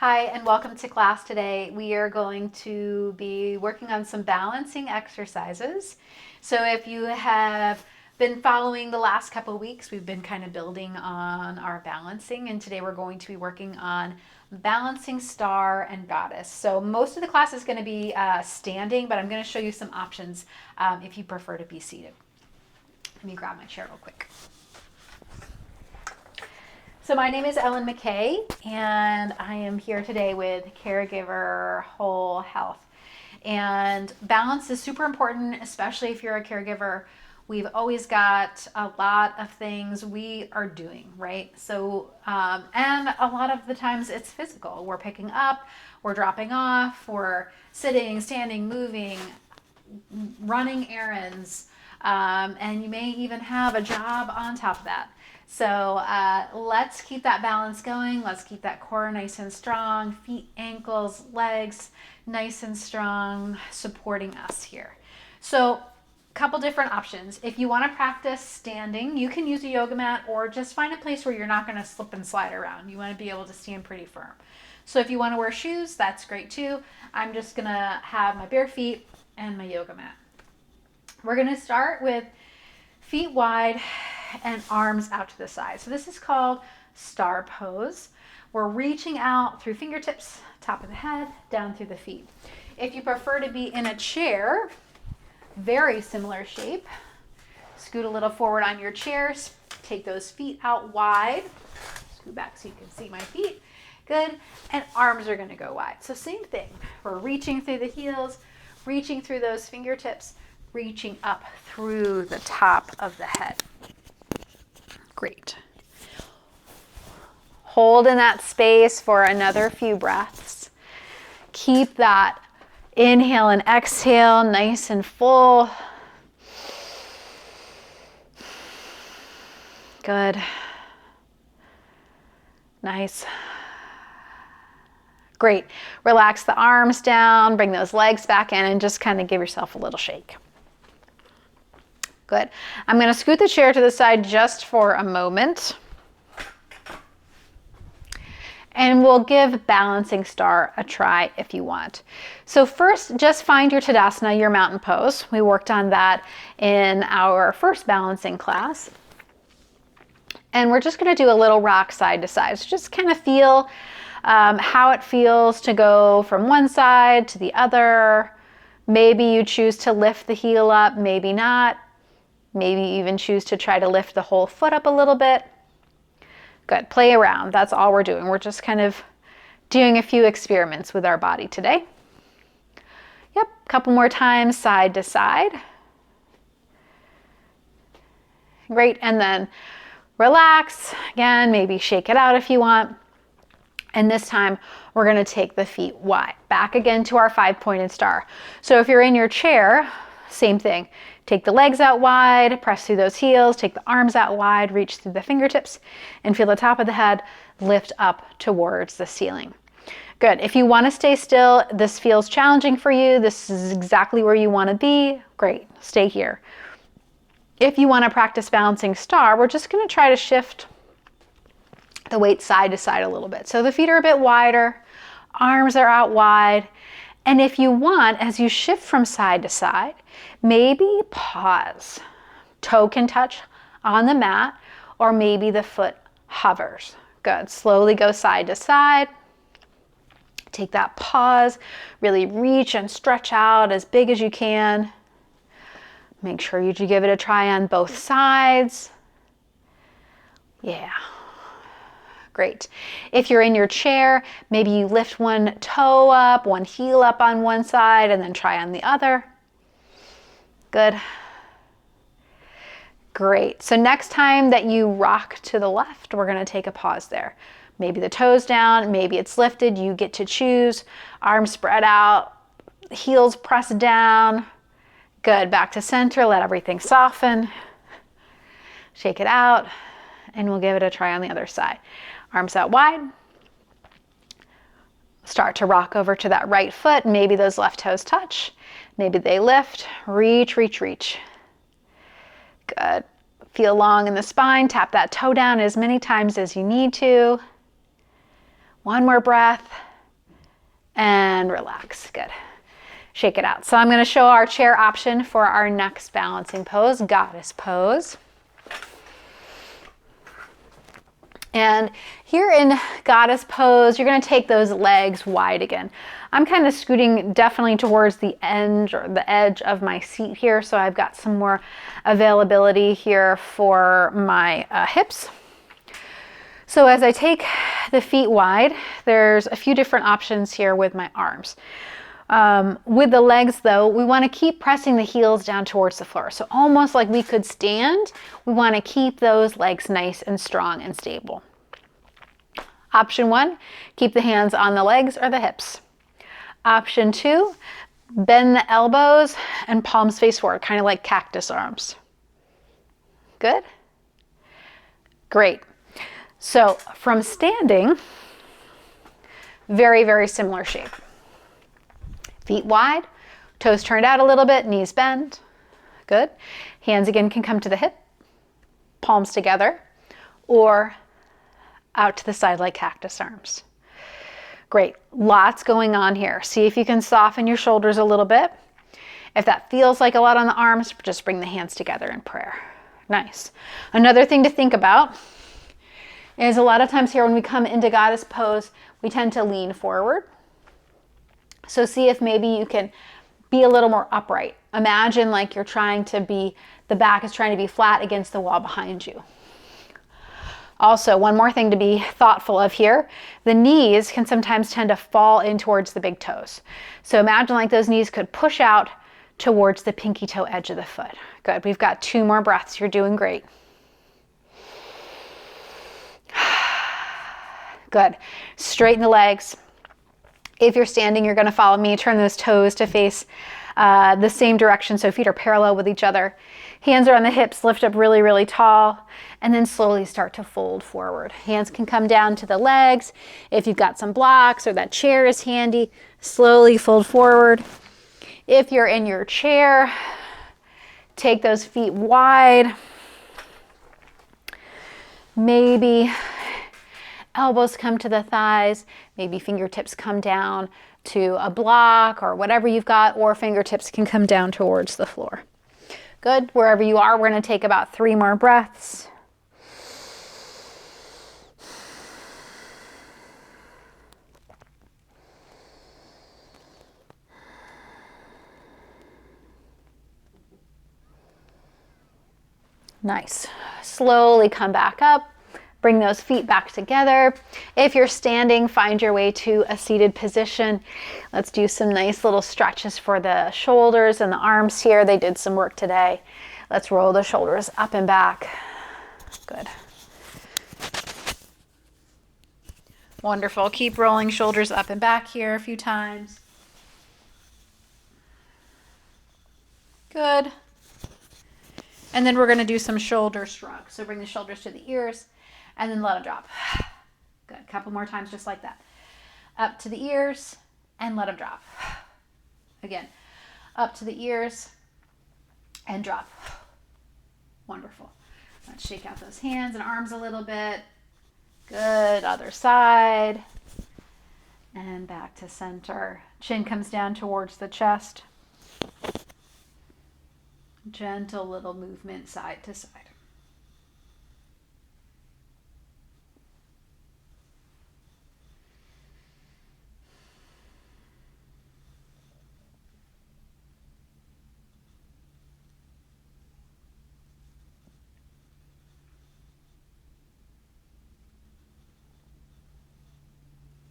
Hi, and welcome to class today. We are going to be working on some balancing exercises. So if you have been following the last couple of weeks, we've been kind of building on our balancing, and today we're going to be working on balancing star and goddess. So most of the class is going to be standing, but I'm going to show you some options if you prefer to be seated. Let me grab my chair real quick. So my name is Ellen McKay, and I am here today with Caregiver Whole Health. And balance is super important, especially if you're a caregiver. We've always got a lot of things we are doing, right? So, and a lot of the times it's physical. We're picking up, we're dropping off, we're sitting, standing, moving, running errands, and you may even have a job on top of that. So let's keep that balance going. Let's keep that core nice and strong, feet, ankles, legs nice and strong, supporting us here. So a couple different options. If you want to practice standing, you can use a yoga mat or just find a place where you're not going to slip and slide around. You want to be able to stand pretty firm. So if you want to wear shoes, that's great too. I'm just going to have my bare feet and my yoga mat. We're going to start with feet wide and arms out to the side. So this is called star pose. We're reaching out through fingertips, top of the head, down through the feet. If you prefer to be in a chair, very similar shape. Scoot a little forward on your chairs. Take those feet out wide. Scoot back so you can see my feet. Good. And arms are going to go wide. So same thing. We're reaching through the heels, reaching through those fingertips, reaching up through the top of the head. Great. Hold in that space for another few breaths. Keep that inhale and exhale nice and full. Good. Nice. Great. Relax the arms down, bring those legs back in, and just kind of give yourself a little shake. Good. I'm going to scoot the chair to the side just for a moment. And we'll give balancing star a try if you want. So first, just find your Tadasana, your mountain pose. We worked on that in our first balancing class. And we're just going to do a little rock side to side. So just kind of feel how it feels to go from one side to the other. Maybe you choose to lift the heel up, maybe not. Maybe even choose to try to lift the whole foot up a little bit. Good. Play around. That's all we're doing. We're just kind of doing a few experiments with our body today. Yep. A couple more times, side to side. Great. And then relax. Again, maybe shake it out if you want. And this time, we're going to take the feet wide. Back again to our 5-pointed star. So if you're in your chair, same thing. Take the legs out wide, press through those heels, take the arms out wide, reach through the fingertips, and feel the top of the head lift up towards the ceiling. Good. If you want to stay still, this feels challenging for you, this is exactly where you want to be, great, stay here. If you want to practice balancing star, we're just going to try to shift the weight side to side a little bit. So the feet are a bit wider, arms are out wide, and if you want, as you shift from side to side, maybe pause. Toe can touch on the mat, or maybe the foot hovers. Good. Slowly go side to side. Take that pause. Really reach and stretch out as big as you can. Make sure you give it a try on both sides. Yeah. Great. If you're in your chair, maybe you lift one toe up, one heel up on one side, and then try on the other. Good. Great. So next time that you rock to the left, we're going to take a pause there. Maybe the toes down, maybe it's lifted. You get to choose. Arms spread out, heels pressed down. Good. Back to center. Let everything soften. Shake it out, and we'll give it a try on the other side. Arms out wide. Start to rock over to that right foot. Maybe those left toes touch. Maybe they lift. Reach, reach, reach. Good. Feel long in the spine. Tap that toe down as many times as you need to. One more breath. and relax. Good. Shake it out. So I'm going to show our chair option for our next balancing pose, goddess pose. And here in goddess pose, you're going to take those legs wide again. I'm kind of scooting definitely towards the end or the edge of my seat here, so I've got some more availability here for my hips. So as I take the feet wide, there's a few different options here with my arms. With the legs though, we want to keep pressing the heels down towards the floor. So almost like we could stand, we want to keep those legs nice and strong and stable. Option 1, keep the hands on the legs or the hips. Option 2, bend the elbows and palms face forward, kind of like cactus arms. Good? Great. So from standing, very, very similar shape. Feet wide, toes turned out a little bit, knees bend. Good. Hands again can come to the hip, palms together, or out to the side like cactus arms. Great. Lots going on here. See if you can soften your shoulders a little bit. If that feels like a lot on the arms, just bring the hands together in prayer. Nice. Another thing to think about is a lot of times here when we come into goddess pose, we tend to lean forward. So see if maybe you can be a little more upright. Imagine like you're trying to be, the back is trying to be flat against the wall behind you. Also, one more thing to be thoughtful of here, the knees can sometimes tend to fall in towards the big toes. So imagine like those knees could push out towards the pinky toe edge of the foot. Good, we've got 2 more breaths, you're doing great. Good, straighten the legs. If you're standing, you're gonna follow me, turn those toes to face the same direction, so feet are parallel with each other. Hands are on the hips, lift up really, really tall, and then slowly start to fold forward. Hands can come down to the legs. If you've got some blocks or that chair is handy, slowly fold forward. If you're in your chair, take those feet wide. Maybe elbows come to the thighs, maybe fingertips come down to a block or whatever you've got, or fingertips can come down towards the floor. Good, wherever you are, we're gonna take about 3 more breaths. Nice, slowly come back up. Bring those feet back together. If you're standing, find your way to a seated position. Let's do some nice little stretches for the shoulders and the arms here. They did some work today. Let's roll the shoulders up and back. Good. Wonderful. Keep rolling shoulders up and back here a few times. Good. And then we're going to do some shoulder shrugs. So bring the shoulders to the ears and then let them drop. Good. A couple more times just like that. Up to the ears and let them drop. Again, up to the ears and drop. Wonderful. Let's shake out those hands and arms a little bit. Good. Other side. And back to center. Chin comes down towards the chest. Gentle little movement side to side.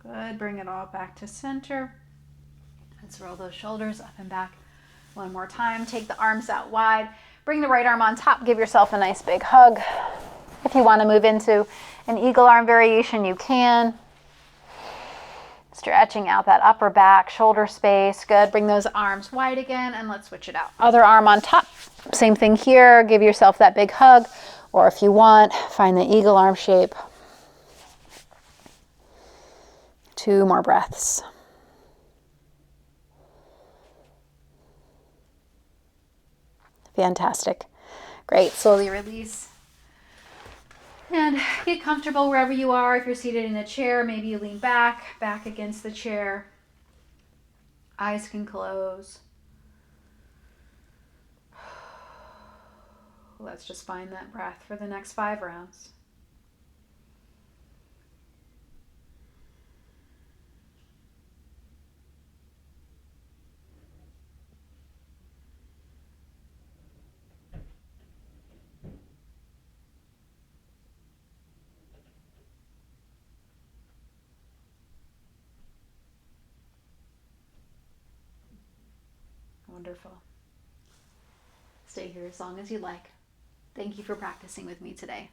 Good, bring it all back to center. Let's roll those shoulders up and back. One more time, take the arms out wide. Bring the right arm on top, give yourself a nice big hug. If you want to move into an eagle arm variation, you can. Stretching out that upper back, shoulder space. Good, bring those arms wide again and let's switch it out. Other arm on top, same thing here. Give yourself that big hug, or if you want, find the eagle arm shape. 2 more breaths. Fantastic. Great. Slowly release. And get comfortable wherever you are. If you're seated in a chair, maybe you lean back against the chair. Eyes can close. Let's just find that breath for the next 5 rounds. Wonderful. Stay here as long as you like. Thank you for practicing with me today.